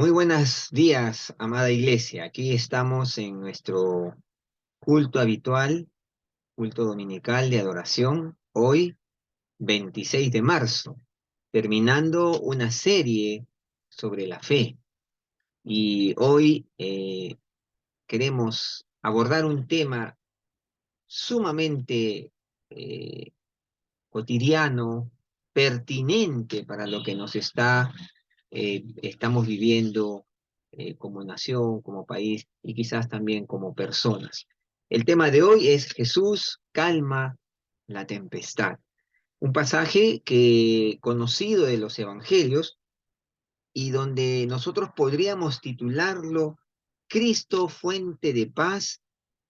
Muy buenos días, amada iglesia. Aquí estamos en nuestro culto habitual, culto dominical de adoración, hoy 26 de marzo, terminando una serie sobre la fe. Y hoy queremos abordar un tema sumamente eh, cotidiano, pertinente para lo que estamos viviendo como nación, como país y quizás también como personas. El tema de hoy es Jesús calma la tempestad. Un pasaje que conocido de los evangelios y donde nosotros podríamos titularlo Cristo fuente de paz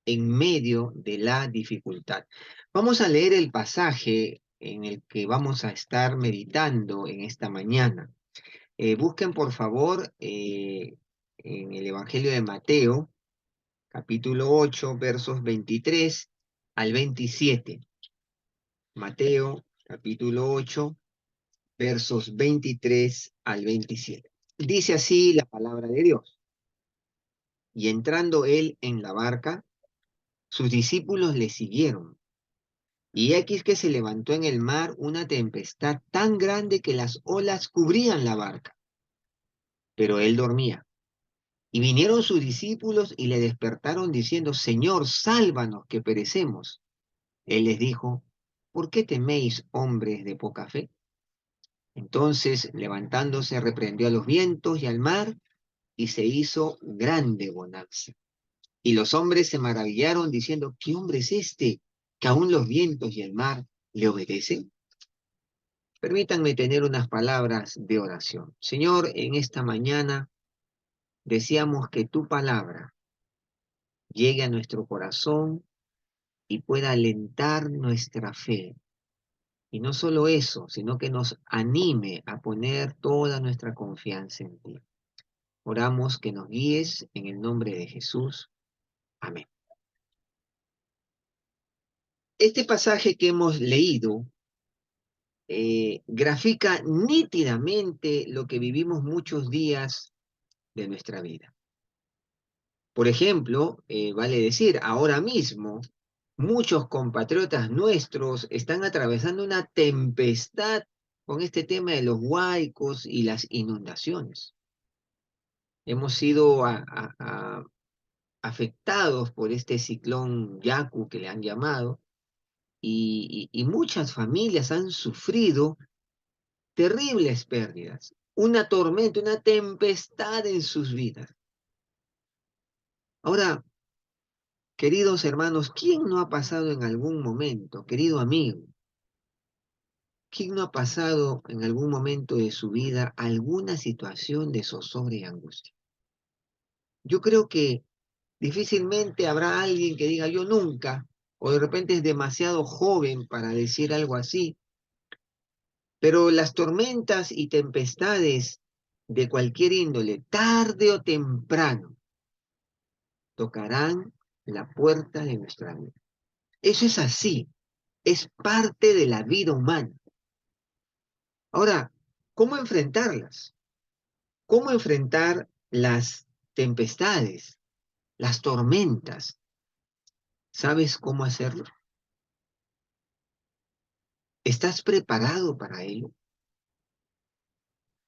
en medio de la dificultad. Vamos a leer el pasaje en el que vamos a estar meditando en esta mañana. Busquen por favor en el Evangelio de Mateo, capítulo 8, versos 23 al 27. Mateo, capítulo 8, versos 23 al 27. Dice así la palabra de Dios. Y entrando él en la barca, sus discípulos le siguieron. Y aquí que se levantó en el mar una tempestad tan grande que las olas cubrían la barca, pero él dormía. Y vinieron sus discípulos y le despertaron diciendo, Señor, sálvanos que perecemos. Él les dijo, ¿por qué teméis, hombres de poca fe? Entonces, levantándose, reprendió a los vientos y al mar, y se hizo grande bonanza. Y los hombres se maravillaron diciendo, ¿qué hombre es este, que aun los vientos y el mar le obedecen? Permítanme tener unas palabras de oración. Señor, en esta mañana deseamos que tu palabra llegue a nuestro corazón y pueda alentar nuestra fe. Y no solo eso, sino que nos anime a poner toda nuestra confianza en ti. Oramos que nos guíes en el nombre de Jesús. Amén. Este pasaje que hemos leído grafica nítidamente lo que vivimos muchos días de nuestra vida. Por ejemplo, vale decir, ahora mismo muchos compatriotas nuestros están atravesando una tempestad con este tema de los huaicos y las inundaciones. Hemos sido afectados por este ciclón Yaku que le han llamado y muchas familias han sufrido terribles pérdidas, una tormenta, una tempestad en sus vidas. Ahora, queridos hermanos, ¿quién no ha pasado en algún momento, querido amigo, quién no ha pasado en algún momento de su vida alguna situación de zozobra y angustia? Yo creo que difícilmente habrá alguien que diga yo nunca, o de repente es demasiado joven para decir algo así, pero las tormentas y tempestades de cualquier índole, tarde o temprano, tocarán la puerta de nuestra vida. Eso es así, es parte de la vida humana. Ahora, ¿cómo enfrentarlas? ¿Cómo enfrentar las tempestades, las tormentas? ¿Sabes cómo hacerlo? ¿Estás preparado para ello?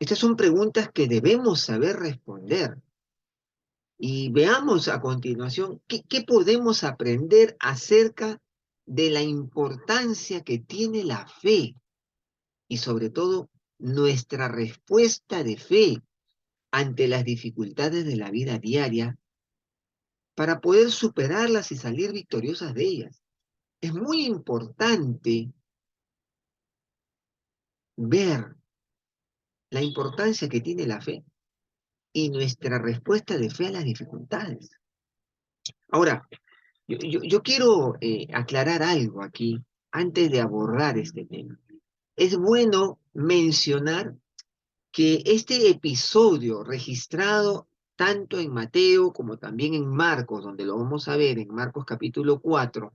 Estas son preguntas que debemos saber responder. Y veamos a continuación qué podemos aprender acerca de la importancia que tiene la fe y sobre todo nuestra respuesta de fe ante las dificultades de la vida diaria para poder superarlas y salir victoriosas de ellas. Es muy importante ver la importancia que tiene la fe y nuestra respuesta de fe a las dificultades. Ahora, yo quiero aclarar algo aquí antes de abordar este tema. Es bueno mencionar que este episodio registrado tanto en Mateo como también en Marcos, donde lo vamos a ver en Marcos capítulo 4,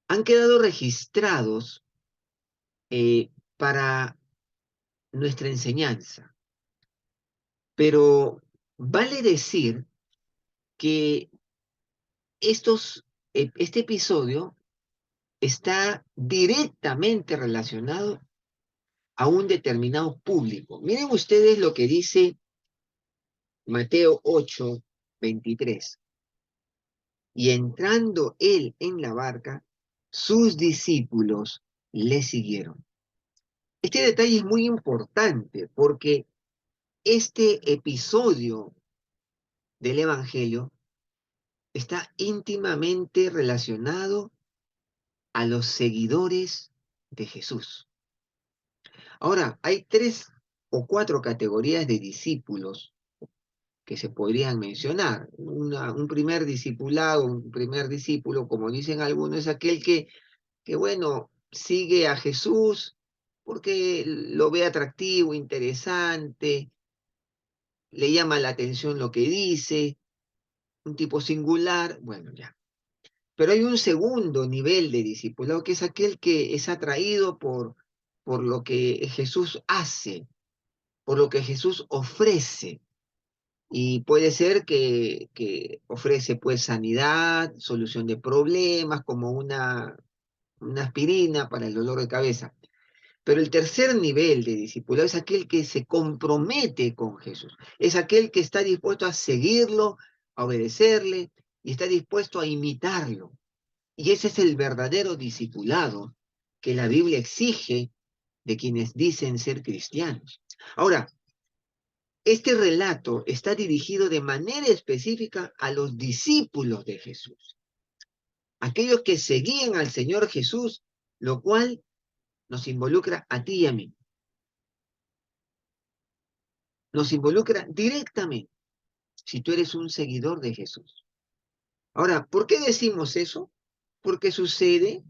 han quedado registrados para nuestra enseñanza, Pero vale decir que este episodio está directamente relacionado a un determinado público. Miren ustedes lo que dice Mateo 8:23. Y entrando él en la barca, sus discípulos le siguieron. Este detalle es muy importante porque este episodio del Evangelio está íntimamente relacionado a los seguidores de Jesús. Ahora, hay 3 o 4 categorías de discípulos que se podrían mencionar. Un primer discipulado, un primer discípulo, como dicen algunos, es aquel que bueno, sigue a Jesús porque lo ve atractivo, interesante, le llama la atención lo que dice, un tipo singular, bueno, ya. Pero hay un segundo nivel de discipulado, que es aquel que es atraído por lo que Jesús hace, por lo que Jesús ofrece. Y puede ser que ofrece pues sanidad, solución de problemas, como una aspirina para el dolor de cabeza. Pero el tercer nivel de discipulado es aquel que se compromete con Jesús, es aquel que está dispuesto a seguirlo, a obedecerle y está dispuesto a imitarlo. Y ese es el verdadero discipulado que la Biblia exige de quienes dicen ser cristianos. Ahora, este relato está dirigido de manera específica a los discípulos de Jesús, aquellos que seguían al Señor Jesús, lo cual nos involucra a ti y a mí, nos involucra directamente si tú eres un seguidor de Jesús. Ahora, ¿por qué decimos eso? Porque sucede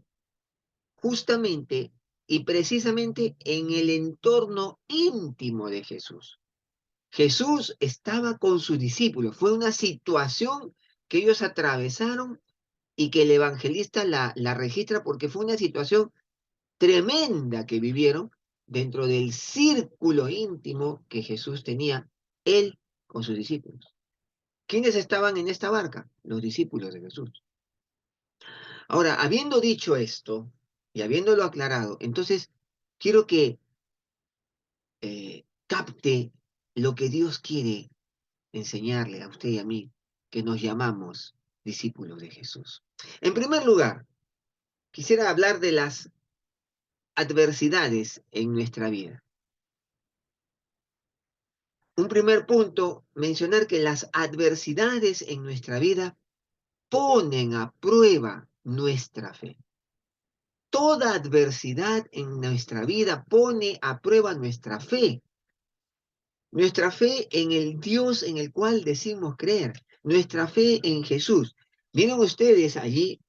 justamente y precisamente en el entorno íntimo de Jesús. Jesús estaba con sus discípulos, fue una situación que ellos atravesaron y que el evangelista la registra porque fue una situación tremenda que vivieron dentro del círculo íntimo que Jesús tenía, él con sus discípulos. ¿Quiénes estaban en esta barca? Los discípulos de Jesús. Ahora, habiendo dicho esto y habiéndolo aclarado, entonces quiero que capte lo que Dios quiere enseñarle a usted y a mí, que nos llamamos discípulos de Jesús. En primer lugar, quisiera hablar de las adversidades en nuestra vida. Un primer punto, mencionar que las adversidades en nuestra vida ponen a prueba nuestra fe. Toda adversidad en nuestra vida pone a prueba nuestra fe en el Dios en el cual decimos creer, nuestra fe en Jesús. Miren ustedes allí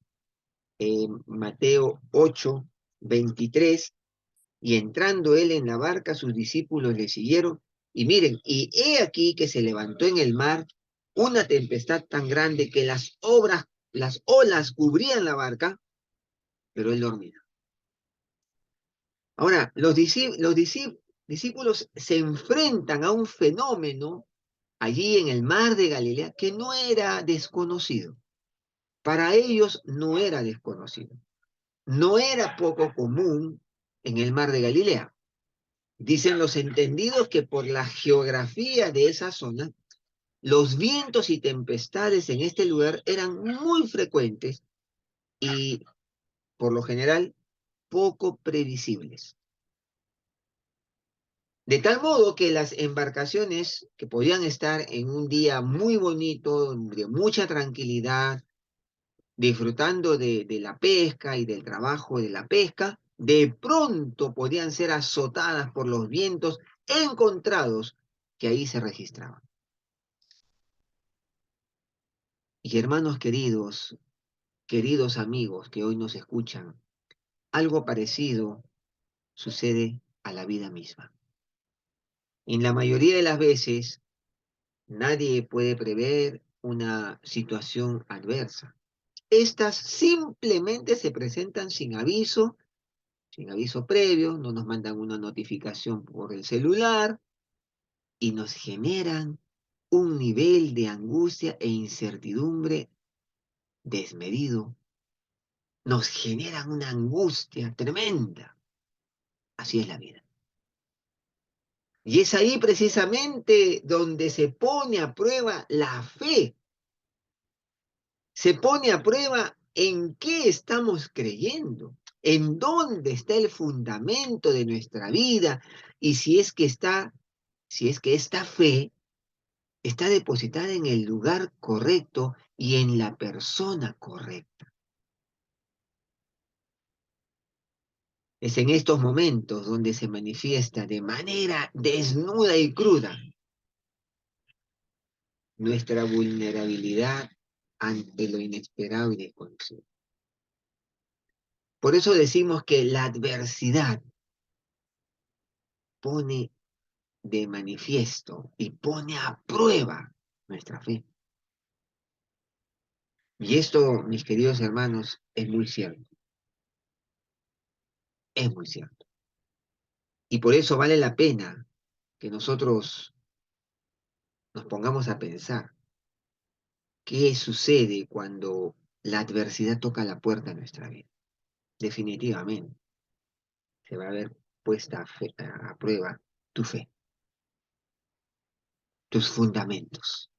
en Mateo 8:23, y entrando él en la barca, sus discípulos le siguieron, y miren, y he aquí que se levantó en el mar una tempestad tan grande que las olas cubrían la barca, pero él dormía. Ahora, discípulos se enfrentan a un fenómeno allí en el mar de Galilea que no era desconocido. Para ellos no era desconocido. No era poco común en el mar de Galilea. Dicen los entendidos que por la geografía de esa zona, los vientos y tempestades en este lugar eran muy frecuentes y, por lo general, poco previsibles. De tal modo que las embarcaciones que podían estar en un día muy bonito, de mucha tranquilidad, disfrutando de la pesca y del trabajo de la pesca, de pronto podían ser azotadas por los vientos encontrados que ahí se registraban. Y hermanos queridos, queridos amigos que hoy nos escuchan, algo parecido sucede a la vida misma. En la mayoría de las veces, nadie puede prever una situación adversa. Estas simplemente se presentan sin aviso previo, no nos mandan una notificación por el celular, y nos generan un nivel de angustia e incertidumbre desmedido. Nos generan una angustia tremenda. Así es la vida. Y es ahí precisamente donde se pone a prueba la fe. Se pone a prueba en qué estamos creyendo, en dónde está el fundamento de nuestra vida y si es que esta fe está depositada en el lugar correcto y en la persona correcta. Es en estos momentos donde se manifiesta de manera desnuda y cruda nuestra vulnerabilidad ante lo inesperado y desconocido. Por eso decimos que la adversidad pone de manifiesto y pone a prueba nuestra fe. Y esto, mis queridos hermanos, es muy cierto, es muy cierto. Y por eso vale la pena que nosotros nos pongamos a pensar qué sucede cuando la adversidad toca la puerta de nuestra vida. Definitivamente se va a ver puesta a prueba tu fe, tus fundamentos.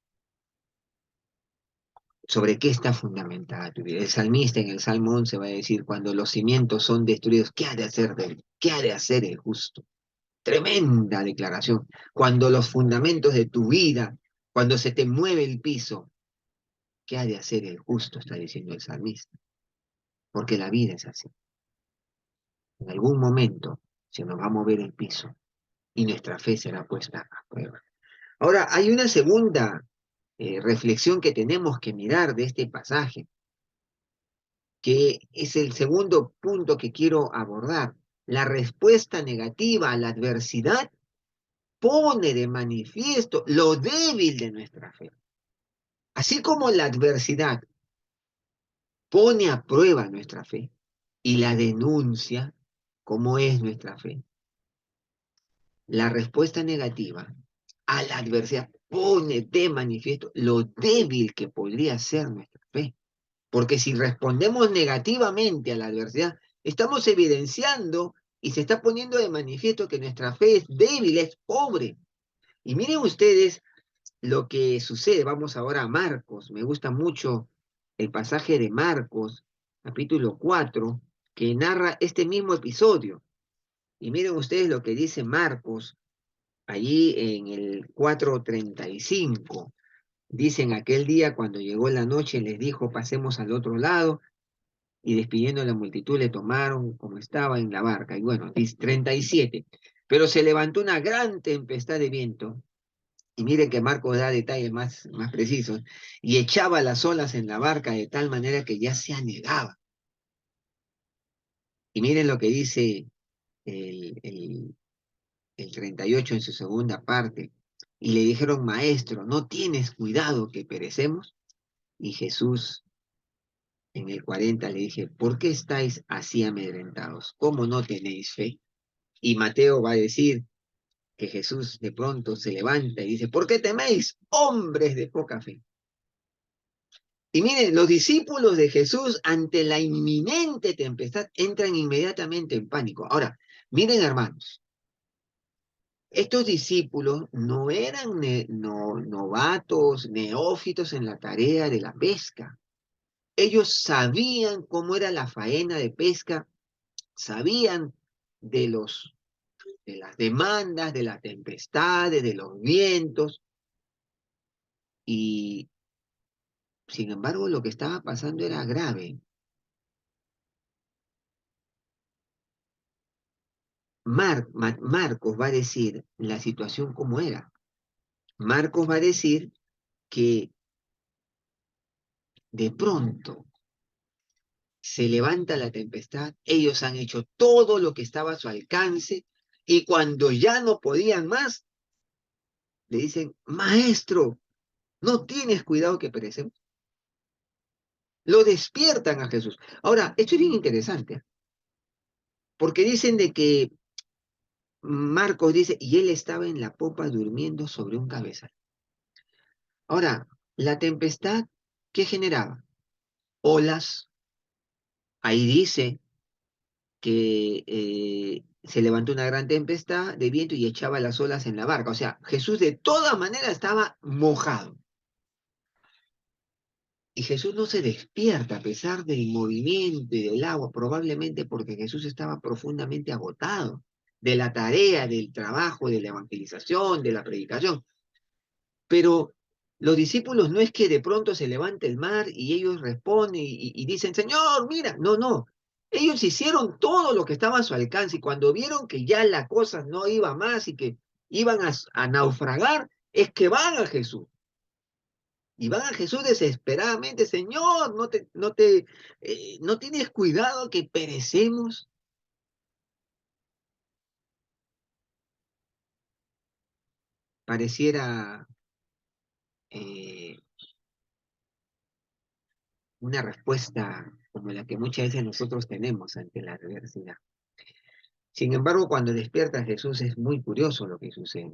¿Sobre qué está fundamentada tu vida? El salmista en el Salmo 11 va a decir, cuando los cimientos son destruidos, ¿qué ha de hacer de él? ¿Qué ha de hacer el justo? Tremenda declaración. Cuando los fundamentos de tu vida, cuando se te mueve el piso, ¿qué ha de hacer el justo? Está diciendo el salmista. Porque la vida es así. En algún momento se nos va a mover el piso y nuestra fe será puesta a prueba. Ahora, hay una segunda reflexión que tenemos que mirar de este pasaje, que es el segundo punto que quiero abordar. La respuesta negativa a la adversidad pone de manifiesto lo débil de nuestra fe. Así como la adversidad pone a prueba nuestra fe y la denuncia cómo es nuestra fe, la respuesta negativa a la adversidad pone de manifiesto lo débil que podría ser nuestra fe. Porque si respondemos negativamente a la adversidad, estamos evidenciando y se está poniendo de manifiesto que nuestra fe es débil, es pobre. Y miren ustedes lo que sucede. Vamos ahora a Marcos. Me gusta mucho el pasaje de Marcos, capítulo 4, que narra este mismo episodio. Y miren ustedes lo que dice Marcos allí en el 4:35. Dicen aquel día cuando llegó la noche les dijo pasemos al otro lado y despidiendo a la multitud le tomaron como estaba en la barca. Y bueno, dice 37. Pero se levantó una gran tempestad de viento. Y miren que Marcos da detalles más precisos. Y echaba las olas en la barca de tal manera que ya se anegaba. Y miren lo que dice el 38 en su segunda parte. Y le dijeron, maestro, ¿no tienes cuidado que perecemos? Y Jesús en el 40 le dije, ¿por qué estáis así amedrentados? ¿Cómo no tenéis fe? Y Mateo va a decir que Jesús de pronto se levanta y dice, ¿por qué teméis, hombres de poca fe? Y miren, los discípulos de Jesús ante la inminente tempestad entran inmediatamente en pánico. Ahora, miren hermanos, estos discípulos no eran novatos, neófitos en la tarea de la pesca. Ellos sabían cómo era la faena de pesca, sabían de de las demandas, de las tempestades, de los vientos, y sin embargo lo que estaba pasando era grave. Marcos va a decir la situación como era. Marcos va a decir que de pronto se levanta la tempestad, ellos han hecho todo lo que estaba a su alcance y cuando ya no podían más, le dicen, maestro, ¿no tienes cuidado que perecemos? Lo despiertan a Jesús. Ahora, esto es bien interesante, porque dicen de que Marcos dice, y él estaba en la popa durmiendo sobre un cabezal. Ahora, la tempestad, ¿qué generaba? Olas. Ahí dice que se levantó una gran tempestad de viento y echaba las olas en la barca. O sea, Jesús de todas maneras estaba mojado. Y Jesús no se despierta a pesar del movimiento y del agua, probablemente porque Jesús estaba profundamente agotado de la tarea, del trabajo, de la evangelización, de la predicación. Pero los discípulos no es que de pronto se levante el mar y ellos responden y dicen, Señor, mira, no, no. Ellos hicieron todo lo que estaba a su alcance y cuando vieron que ya la cosa no iba más y que iban a naufragar, es que van a Jesús. Y van a Jesús desesperadamente, Señor, no tienes cuidado que perecemos. Pareciera eh, una respuesta como la que muchas veces nosotros tenemos ante la adversidad. Sin embargo, cuando despierta Jesús es muy curioso lo que sucede.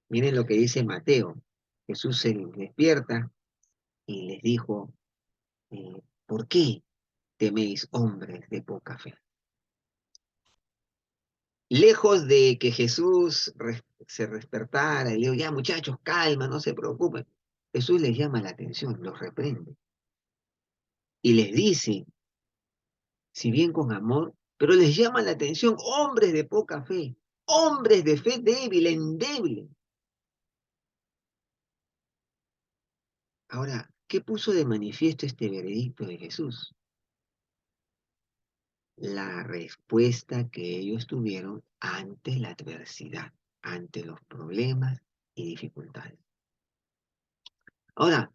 Miren lo que dice Mateo. Jesús se despierta y les dijo, ¿por qué teméis hombres de poca fe? Lejos de que Jesús se despertara y le dijo, ya muchachos, calma, no se preocupen. Jesús les llama la atención, los reprende y les dice, si bien con amor, pero les llama la atención, hombres de poca fe, hombres de fe débil, endeble. Ahora, ¿qué puso de manifiesto este veredicto de Jesús? La respuesta que ellos tuvieron ante la adversidad, ante los problemas y dificultades. Ahora,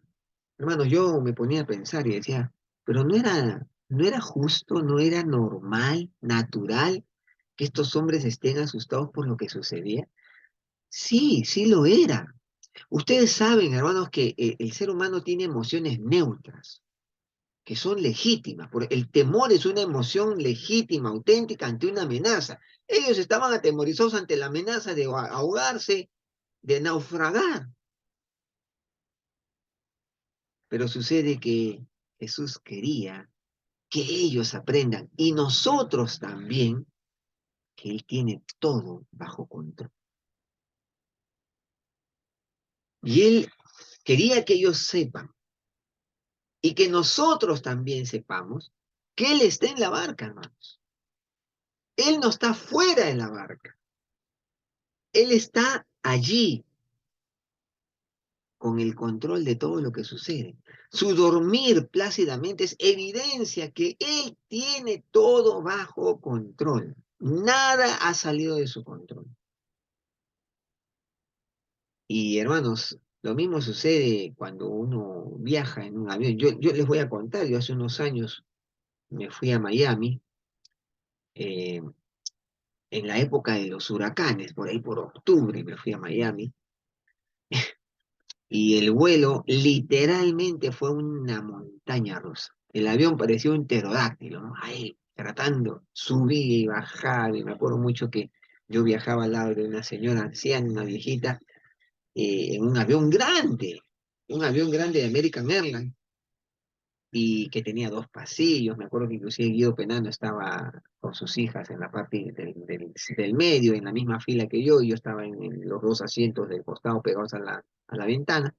hermanos, yo me ponía a pensar y decía, pero no era justo, no era normal, natural que estos hombres estén asustados por lo que sucedía. Sí, sí lo era. Ustedes saben, hermanos, que el ser humano tiene emociones neutras, que son legítimas. El temor es una emoción legítima, auténtica ante una amenaza. Ellos estaban atemorizados ante la amenaza de ahogarse, de naufragar. Pero sucede que Jesús quería que ellos aprendan, y nosotros también, que Él tiene todo bajo control. Y Él quería que ellos sepan, y que nosotros también sepamos, que Él está en la barca, hermanos. Él no está fuera de la barca. Él está allí con el control de todo lo que sucede. Su dormir plácidamente es evidencia que Él tiene todo bajo control. Nada ha salido de su control. Y hermanos, lo mismo sucede cuando uno viaja en un avión. Yo les voy a contar, yo hace unos años me fui a Miami, eh, en la época de los huracanes, por ahí por octubre me fui a Miami, y el vuelo literalmente fue una montaña rusa. El avión parecía un pterodáctilo, ¿no? Ahí tratando, subía y bajaba, y me acuerdo mucho que yo viajaba al lado de una señora anciana, una viejita, en un avión grande de American Airlines, y que tenía dos pasillos. Me acuerdo que inclusive Guido Penano estaba con sus hijas en la parte del medio, en la misma fila que yo, y yo estaba en los dos asientos del costado pegados a la ventana.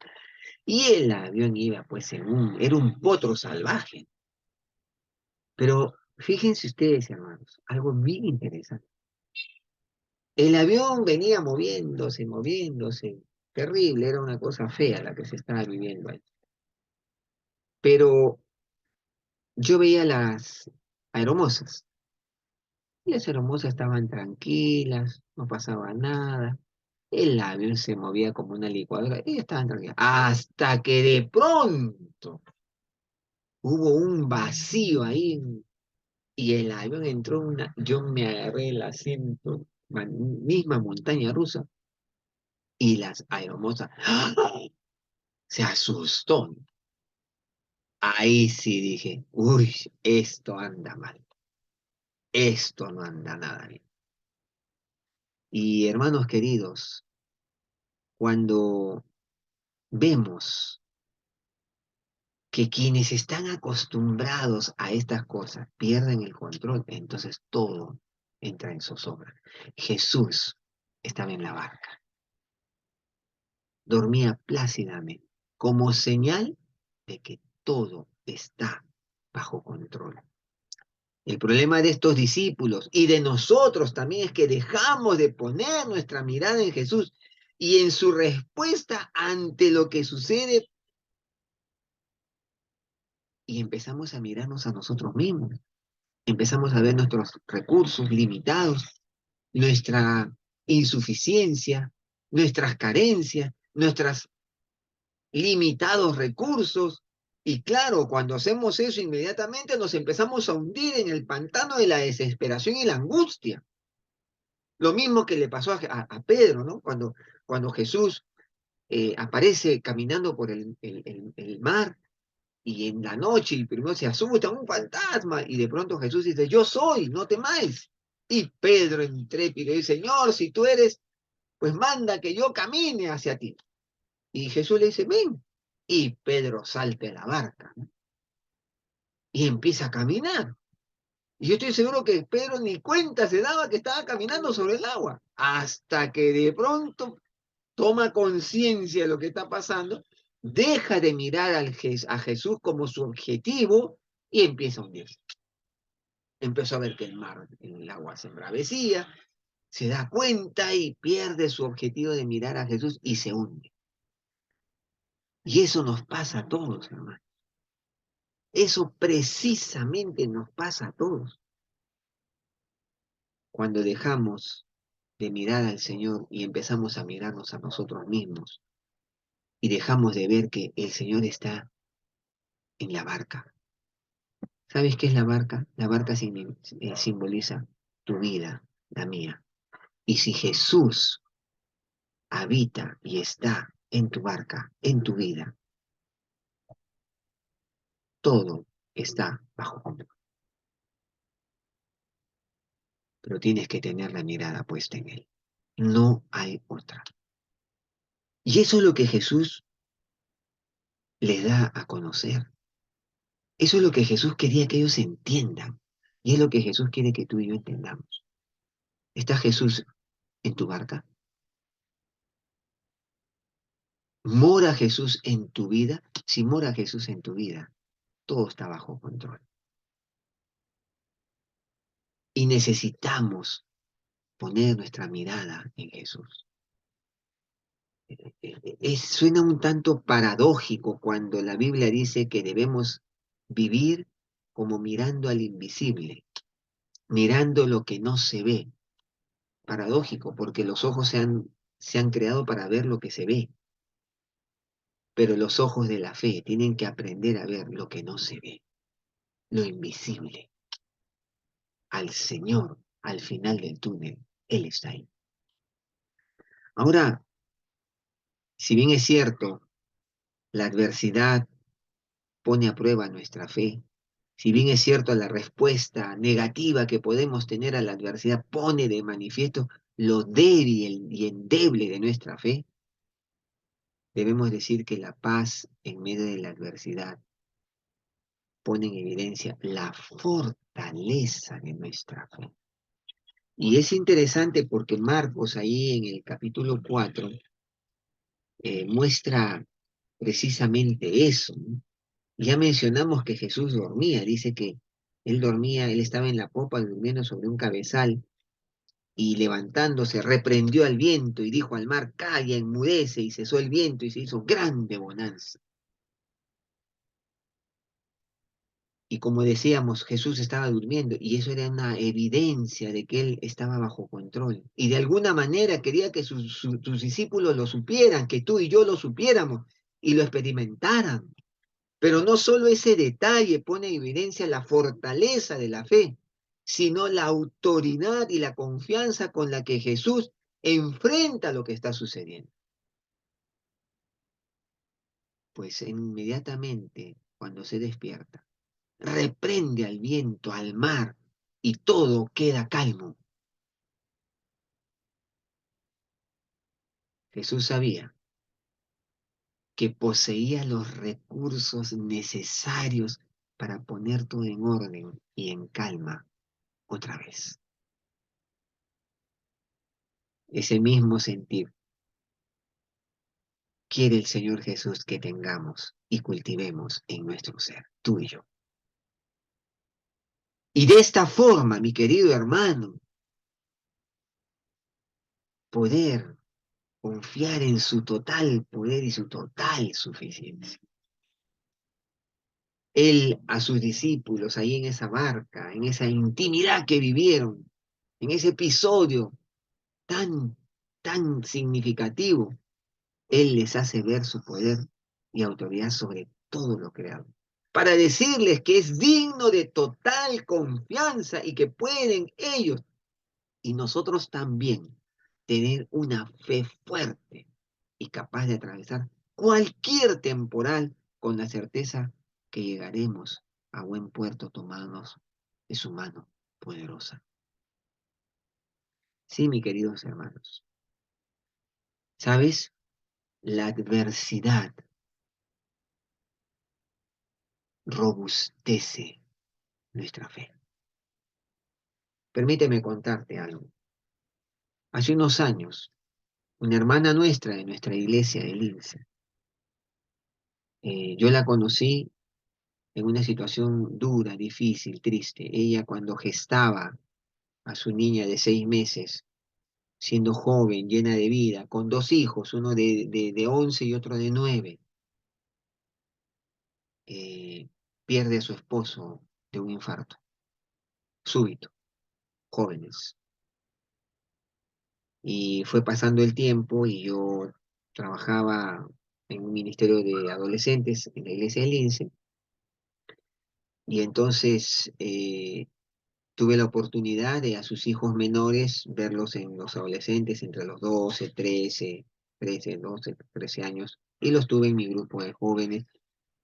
Y el avión iba pues era un potro salvaje. Pero fíjense ustedes, hermanos, algo bien interesante. El avión venía moviéndose, moviéndose. Terrible, era una cosa fea la que se estaba viviendo ahí. Pero yo veía las aeromosas. Y las aeromosas estaban tranquilas, no pasaba nada. El avión se movía como una licuadora y estaban tranquilas. Hasta que de pronto hubo un vacío ahí y el avión entró en una. Yo me agarré el asiento, misma montaña rusa, y las aeromosas ¡ah! Se asustó. Ahí sí dije, uy, esto anda mal. Esto no anda nada bien. Y hermanos queridos, cuando vemos que quienes están acostumbrados a estas cosas pierden el control, entonces todo entra en zozobra. Jesús estaba en la barca, dormía plácidamente, como señal de que todo está bajo control. El problema de estos discípulos y de nosotros también es que dejamos de poner nuestra mirada en Jesús y en su respuesta ante lo que sucede y empezamos a mirarnos a nosotros mismos. Empezamos a ver nuestros recursos limitados, nuestra insuficiencia, nuestras carencias, nuestros limitados recursos. Y claro, cuando hacemos eso, inmediatamente nos empezamos a hundir en el pantano de la desesperación y la angustia. Lo mismo que le pasó a Pedro, ¿no? Cuando Jesús aparece caminando por el mar y en la noche y primero se asusta, un fantasma, y de pronto Jesús dice, yo soy, no temáis. Y Pedro intrépido dice, Señor, si tú eres, pues manda que yo camine hacia ti. Y Jesús le dice, ven. Y Pedro salta de la barca, ¿no? Y empieza a caminar. Y yo estoy seguro que Pedro ni cuenta se daba que estaba caminando sobre el agua, hasta que de pronto toma conciencia de lo que está pasando, deja de mirar a Jesús como su objetivo y empieza a hundirse. Empezó a ver que el mar, el agua se embravecía, se da cuenta y pierde su objetivo de mirar a Jesús y se hunde. Y eso nos pasa a todos, hermano. Eso precisamente nos pasa a todos. Cuando dejamos de mirar al Señor y empezamos a mirarnos a nosotros mismos y dejamos de ver que el Señor está en la barca. ¿Sabes qué es la barca? La barca simboliza tu vida, la mía. Y si Jesús habita y está en tu barca, en tu vida, todo está bajo control. Pero tienes que tener la mirada puesta en Él. No hay otra. Y eso es lo que Jesús les da a conocer. Eso es lo que Jesús quería que ellos entiendan. Y es lo que Jesús quiere que tú y yo entendamos. ¿Está Jesús en tu barca? ¿Mora Jesús en tu vida? Si mora Jesús en tu vida, todo está bajo control. Y necesitamos poner nuestra mirada en Jesús. Suena un tanto paradójico cuando la Biblia dice que debemos vivir como mirando al invisible, mirando lo que no se ve. Paradójico, porque los ojos se han creado para ver lo que se ve, pero los ojos de la fe tienen que aprender a ver lo que no se ve, lo invisible, al Señor, al final del túnel. Él está ahí. Ahora, si bien es cierto, la adversidad pone a prueba nuestra fe, si bien es cierto, la respuesta negativa que podemos tener a la adversidad pone de manifiesto lo débil y endeble de nuestra fe, debemos decir que la paz en medio de la adversidad pone en evidencia la fortaleza de nuestra fe. Y es interesante porque Marcos ahí en el capítulo 4 muestra precisamente eso, ¿no? Ya mencionamos que Jesús dormía, dice que él dormía, él estaba en la popa durmiendo sobre un cabezal y levantándose reprendió al viento y dijo al mar, calla, enmudece, y cesó el viento y se hizo grande bonanza. Y como decíamos, Jesús estaba durmiendo y eso era una evidencia de que él estaba bajo control. Y de alguna manera quería que tus discípulos lo supieran, que tú y yo lo supiéramos y lo experimentaran. Pero no solo ese detalle pone en evidencia la fortaleza de la fe, sino la autoridad y la confianza con la que Jesús enfrenta lo que está sucediendo. Pues inmediatamente cuando se despierta, reprende al viento, al mar, y todo queda calmo. Jesús sabía que poseía los recursos necesarios para poner todo en orden y en calma otra vez. Ese mismo sentir quiere el Señor Jesús que tengamos y cultivemos en nuestro ser, tú y yo. Y de esta forma, mi querido hermano, poder confiar en su total poder y su total suficiencia. Él a sus discípulos ahí en esa barca, en esa intimidad que vivieron, en ese episodio tan, tan significativo, Él les hace ver su poder y autoridad sobre todo lo creado, para decirles que es digno de total confianza y que pueden ellos y nosotros también tener una fe fuerte y capaz de atravesar cualquier temporal con la certeza que llegaremos a buen puerto tomados de su mano poderosa. Sí, mis queridos hermanos, ¿sabes? La adversidad robustece nuestra fe. Permíteme contarte algo. Hace unos años, una hermana nuestra de nuestra iglesia de Lince, yo la conocí en una situación dura, difícil, triste. Ella cuando gestaba a su niña de 6 meses, siendo joven, llena de vida, con dos hijos, uno de 11 y otro de 9, eh, pierde a su esposo de un infarto súbito, jóvenes. Y fue pasando el tiempo y yo trabajaba en un ministerio de adolescentes en la iglesia de Lince, y entonces tuve la oportunidad de a sus hijos menores verlos en los adolescentes entre los 12, 13 años, y los tuve en mi grupo de jóvenes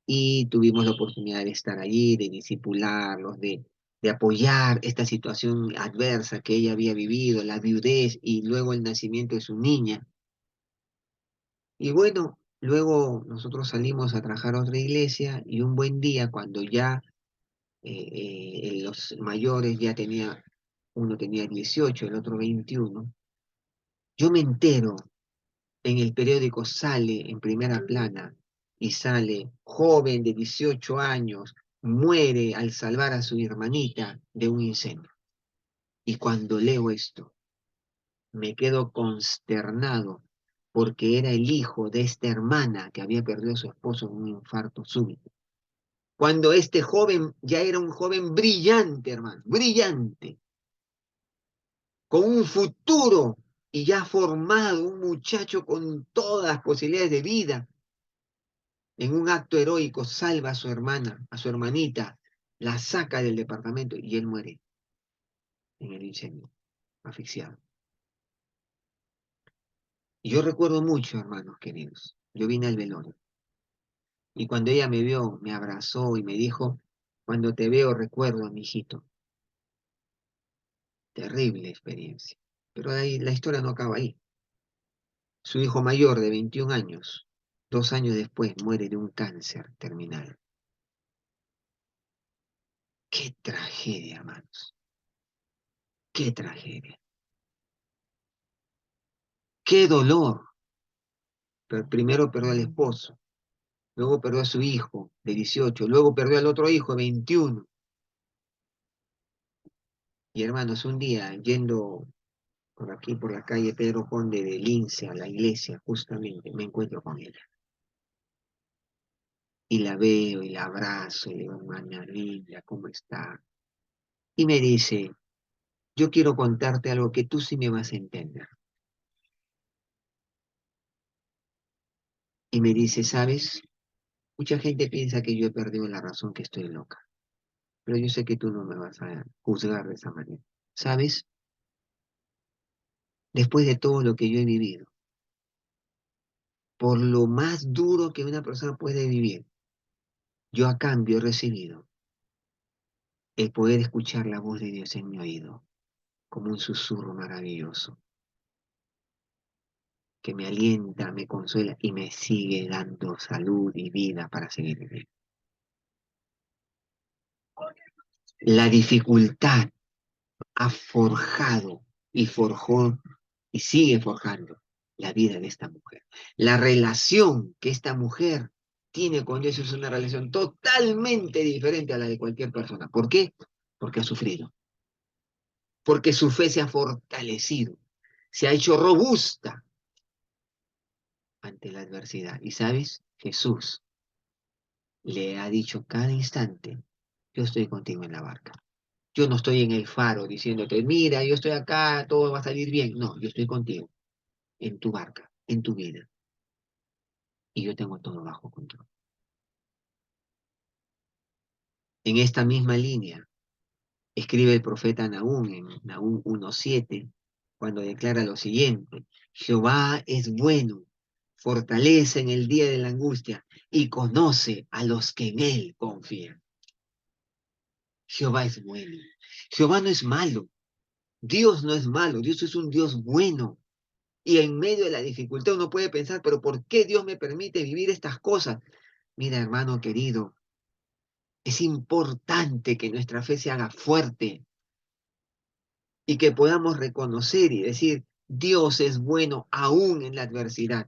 y tuvimos la oportunidad de estar allí, de discipularlos, de apoyar esta situación adversa que ella había vivido, la viudez y luego el nacimiento de su niña. Y bueno, luego nosotros salimos a trabajar a otra iglesia y un buen día cuando ya los mayores ya uno tenía 18, el otro 21. Yo me entero, en el periódico sale en primera plana y sale joven de 18 años, muere al salvar a su hermanita de un incendio. Y cuando leo esto, me quedo consternado porque era el hijo de esta hermana que había perdido a su esposo en un infarto súbito. Cuando este joven ya era un joven brillante, hermano, brillante, con un futuro y ya formado, un muchacho con todas las posibilidades de vida, en un acto heroico salva a su hermana, a su hermanita, la saca del departamento y él muere en el incendio, asfixiado. Y yo recuerdo mucho, hermanos queridos, yo vine al velorio y cuando ella me vio, me abrazó y me dijo, cuando te veo recuerdo a mi hijito. Terrible experiencia. Pero ahí la historia no acaba ahí. Su hijo mayor de 21 años, 2 años después, muere de un cáncer terminal. Qué tragedia, hermanos. Qué tragedia. Qué dolor. Pero primero perdió al esposo, luego perdió a su hijo de 18, luego perdió al otro hijo de 21. Y hermanos, un día yendo por aquí, por la calle Pedro Conde de Lince a la iglesia, justamente, me encuentro con ella. Y la veo y la abrazo y le digo, hermana linda, ¿cómo está? Y me dice, yo quiero contarte algo que tú sí me vas a entender. Y me dice, ¿sabes? Mucha gente piensa que yo he perdido la razón, que estoy loca. Pero yo sé que tú no me vas a juzgar de esa manera. ¿Sabes? Después de todo lo que yo he vivido, por lo más duro que una persona puede vivir, yo a cambio he recibido el poder escuchar la voz de Dios en mi oído, como un susurro maravilloso. que me alienta, me consuela y me sigue dando salud y vida para seguir viviendo. La dificultad ha forjado y forjó y sigue forjando la vida de esta mujer. La relación que esta mujer tiene con Dios es una relación totalmente diferente a la de cualquier persona. ¿Por qué? Porque ha sufrido, porque su fe se ha fortalecido, se ha hecho robusta ante la adversidad. Y sabes, Jesús le ha dicho cada instante, yo estoy contigo en la barca. Yo no estoy en el faro diciéndote, mira, yo estoy acá, todo va a salir bien. No, yo estoy contigo, en tu barca, en tu vida. Y yo tengo todo bajo control. En esta misma línea, escribe el profeta Nahum en Nahum 1:7, cuando declara lo siguiente: Jehová es bueno, fortalece en el día de la angustia y conoce a los que en él confían. Jehová es bueno. Jehová no es malo. Dios no es malo. Dios es un Dios bueno. Y en medio de la dificultad uno puede pensar, pero ¿por qué Dios me permite vivir estas cosas? Mira, hermano querido, es importante que nuestra fe se haga fuerte y que podamos reconocer y decir, Dios es bueno aún en la adversidad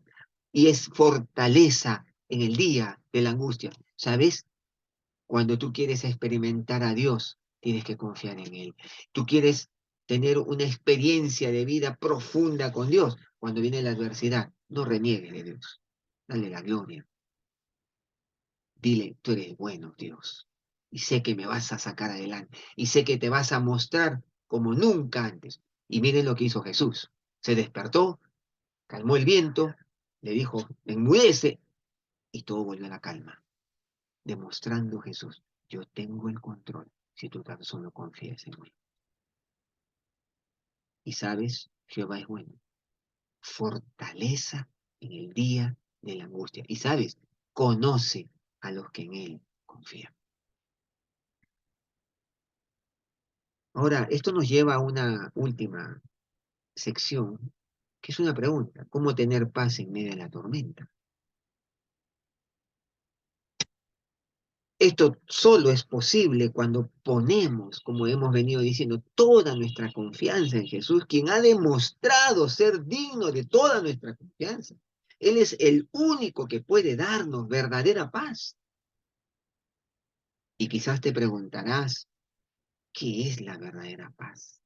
y es fortaleza en el día de la angustia. ¿Sabes? Cuando tú quieres experimentar a Dios, tienes que confiar en Él. Tú quieres tener una experiencia de vida profunda con Dios. Cuando viene la adversidad, no reniegues de Dios. Dale la gloria. Dile, tú eres bueno, Dios. Y sé que me vas a sacar adelante. Y sé que te vas a mostrar como nunca antes. Y miren lo que hizo Jesús. Se despertó, calmó el viento, le dijo, enmudece, y todo volvió a la calma. Demostrando Jesús, yo tengo el control si tú tan solo confías en mí. Y sabes, Jehová es bueno, fortaleza en el día de la angustia. Y sabes, conoce a los que en él confían. Ahora, esto nos lleva a una última sección, que es una pregunta: ¿cómo tener paz en medio de la tormenta? Esto solo es posible cuando ponemos, como hemos venido diciendo, toda nuestra confianza en Jesús, quien ha demostrado ser digno de toda nuestra confianza. Él es el único que puede darnos verdadera paz. Y quizás te preguntarás, ¿qué es la verdadera paz?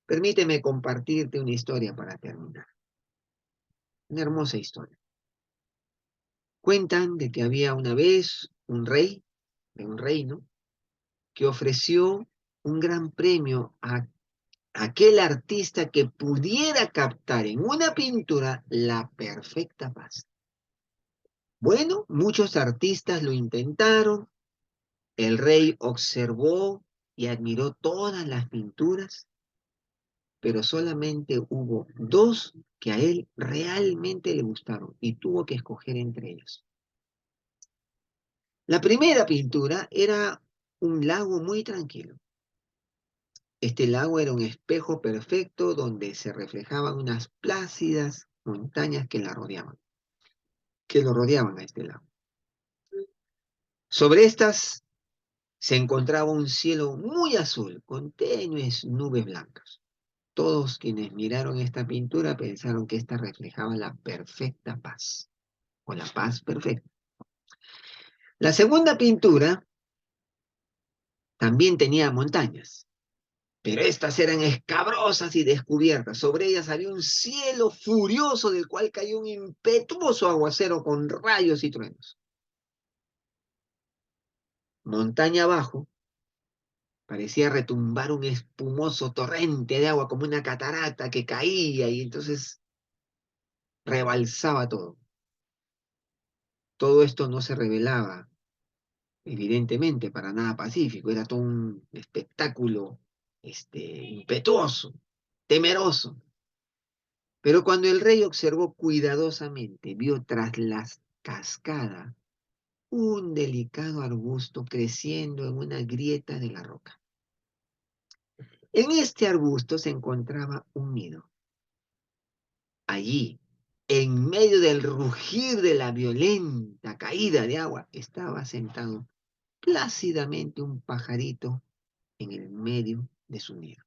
Permíteme compartirte una historia para terminar. Una hermosa historia. Cuentan de que había una vez un rey de un reino que ofreció un gran premio a aquel artista que pudiera captar en una pintura la perfecta paz. Bueno, muchos artistas lo intentaron, el rey observó y admiró todas las pinturas, pero solamente hubo dos que a él realmente le gustaron y tuvo que escoger entre ellos. La primera pintura era un lago muy tranquilo. Este lago era un espejo perfecto donde se reflejaban unas plácidas montañas que lo rodeaban a este lago. Sobre estas se encontraba un cielo muy azul con tenues nubes blancas. Todos quienes miraron esta pintura pensaron que esta reflejaba la perfecta paz, o la paz perfecta. La segunda pintura también tenía montañas, pero estas eran escabrosas y descubiertas. Sobre ellas había un cielo furioso del cual cayó un impetuoso aguacero con rayos y truenos. Montaña abajo parecía retumbar un espumoso torrente de agua como una catarata que caía y entonces rebalsaba todo. Todo esto no se revelaba, evidentemente, para nada pacífico. Era todo un espectáculo impetuoso, temeroso. Pero cuando el rey observó cuidadosamente, vio tras la cascada un delicado arbusto creciendo en una grieta de la roca. En este arbusto se encontraba un nido. Allí, En medio del rugir de la violenta caída de agua, estaba sentado plácidamente un pajarito en el medio de su nido.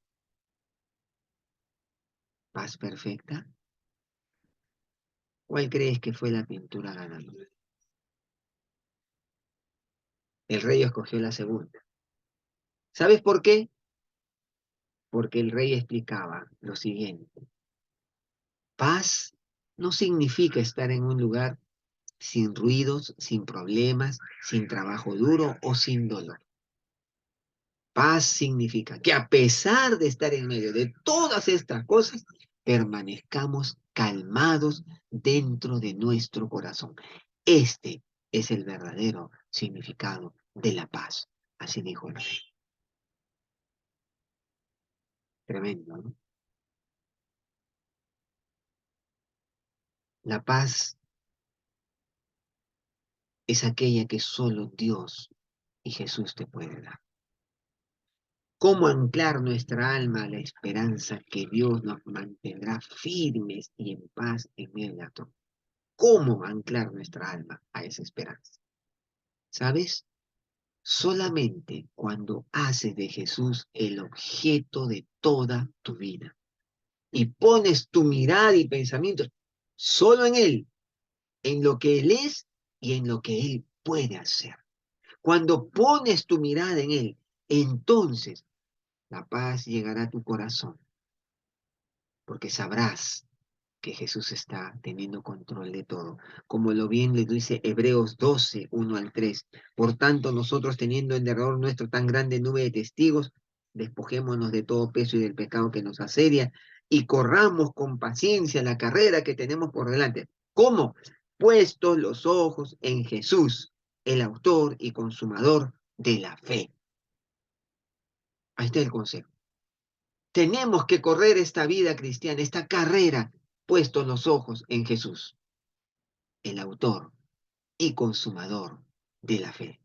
¿Paz perfecta? ¿Cuál crees que fue la pintura ganadora? El rey escogió la segunda. ¿Sabes por qué? Porque el rey explicaba lo siguiente. Paz no significa estar en un lugar sin ruidos, sin problemas, sin trabajo duro o sin dolor. Paz significa que a pesar de estar en medio de todas estas cosas, permanezcamos calmados dentro de nuestro corazón. Este es el verdadero significado de la paz. Así dijo el rey. Tremendo, ¿no? La paz es aquella que solo Dios y Jesús te puede dar. ¿Cómo anclar nuestra alma a la esperanza que Dios nos mantendrá firmes y en paz en medio de la tormenta? ¿Cómo anclar nuestra alma a esa esperanza? ¿Sabes? Solamente cuando haces de Jesús el objeto de toda tu vida y pones tu mirada y pensamientos solo en Él, en lo que Él es y en lo que Él puede hacer. Cuando pones tu mirada en Él, entonces la paz llegará a tu corazón, porque sabrás que Jesús está teniendo control de todo. Como lo bien le dice Hebreos 12, 1 al 3. Por tanto, nosotros teniendo en derredor nuestro tan grande nube de testigos, despojémonos de todo peso y del pecado que nos asedia y corramos con paciencia la carrera que tenemos por delante. ¿Cómo? Puestos los ojos en Jesús, el autor y consumador de la fe. Ahí está el consejo. Tenemos que correr esta vida cristiana, esta carrera, puestos los ojos en Jesús, el autor y consumador de la fe.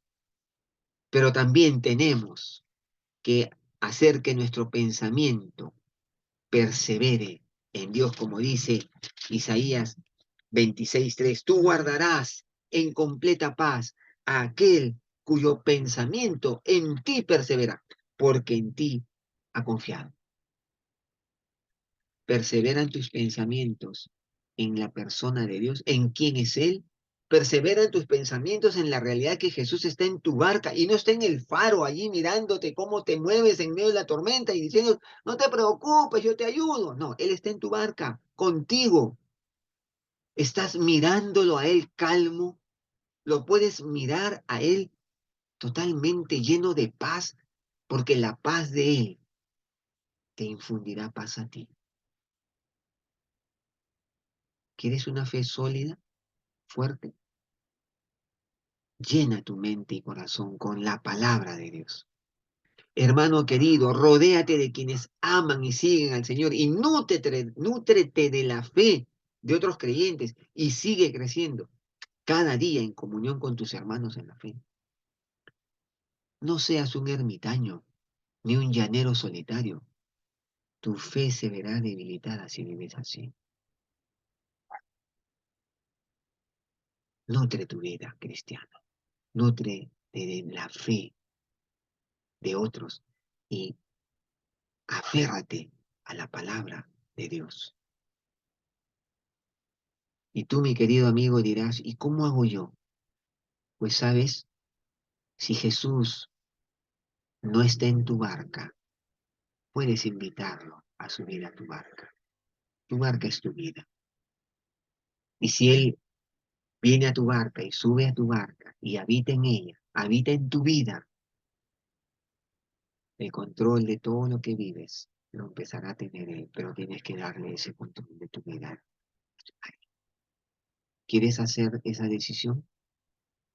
Pero también tenemos que hacer que nuestro pensamiento persevere en Dios, como dice Isaías 26:3. Tú guardarás en completa paz a aquel cuyo pensamiento en ti persevera, porque en ti ha confiado. Persevera en tus pensamientos, en la persona de Dios, en quién es Él. Persevera en tus pensamientos en la realidad que Jesús está en tu barca y no está en el faro allí mirándote cómo te mueves en medio de la tormenta y diciendo, no te preocupes, yo te ayudo. No, Él está en tu barca, contigo. Estás mirándolo a Él calmo, lo puedes mirar a Él totalmente lleno de paz, porque la paz de Él te infundirá paz a ti. ¿Quieres una fe sólida, fuerte? Llena tu mente y corazón con la palabra de Dios. Hermano querido, rodéate de quienes aman y siguen al Señor y nútrete de la fe de otros creyentes y sigue creciendo cada día en comunión con tus hermanos en la fe. No seas un ermitaño ni un llanero solitario. Tu fe se verá debilitada si vives así. Nutre tu vida cristiana. Nutre de la fe de otros y aférrate a la palabra de Dios. Y tú, mi querido amigo, dirás, ¿y cómo hago yo? Pues sabes, si Jesús no está en tu barca, puedes invitarlo a subir a tu barca. Tu barca es tu vida. Y si Él viene a tu barca y sube a tu barca y habita en ella, habita en tu vida, el control de todo lo que vives lo empezará a tener Él, pero tienes que darle ese control de tu vida. ¿Quieres hacer esa decisión?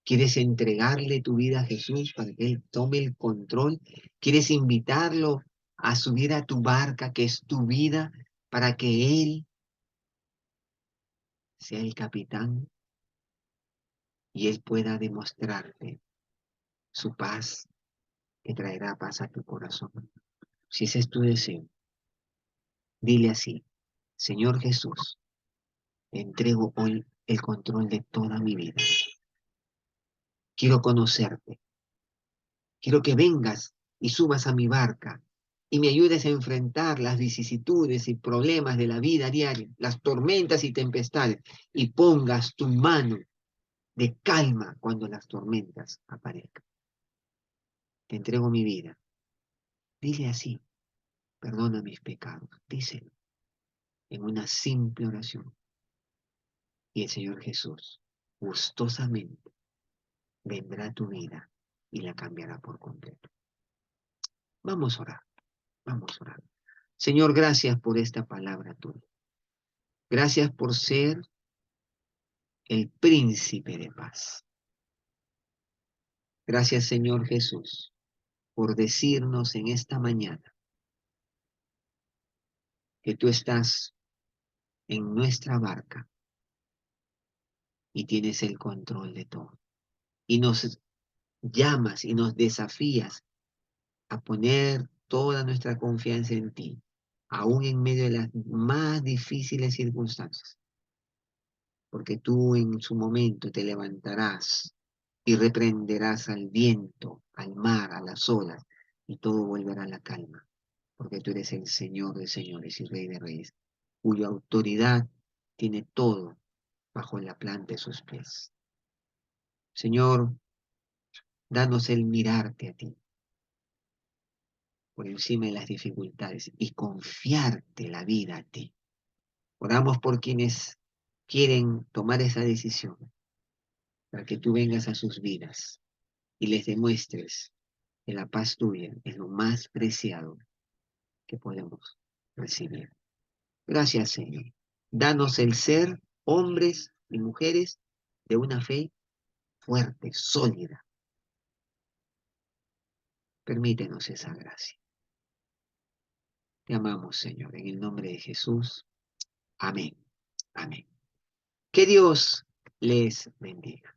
¿Quieres entregarle tu vida a Jesús para que Él tome el control? ¿Quieres invitarlo a subir a tu barca, que es tu vida, para que Él sea el capitán y Él pueda demostrarte su paz, que traerá paz a tu corazón? Si ese es tu deseo, dile así, Señor Jesús, Te entrego hoy el control de toda mi vida. Quiero conocerte. Quiero que vengas y subas a mi barca y me ayudes a enfrentar las vicisitudes y problemas de la vida diaria, las tormentas y tempestades, y pongas tu mano de calma cuando las tormentas aparezcan. Te entrego mi vida. Dile así, perdona mis pecados. Díselo en una simple oración. Y el Señor Jesús gustosamente vendrá a tu vida y la cambiará por completo. Vamos a orar, vamos a orar. Señor, gracias por esta palabra tuya. Gracias por ser el príncipe de paz. Gracias, Señor Jesús, por decirnos en esta mañana que tú estás en nuestra barca y tienes el control de todo. Y nos llamas y nos desafías a poner toda nuestra confianza en ti, aún en medio de las más difíciles circunstancias, porque tú en su momento te levantarás y reprenderás al viento, al mar, a las olas, y todo volverá a la calma, porque tú eres el Señor de señores y Rey de reyes, cuya autoridad tiene todo bajo la planta de sus pies. Señor, danos el mirarte a ti por encima de las dificultades y confiarte la vida a ti. Oramos por quienes quieren tomar esa decisión, para que tú vengas a sus vidas y les demuestres que la paz tuya es lo más preciado que podemos recibir. Gracias, Señor. Danos el ser hombres y mujeres de una fe fuerte, sólida. Permítenos esa gracia. Te amamos, Señor, en el nombre de Jesús. Amén. Amén. Que Dios les bendiga.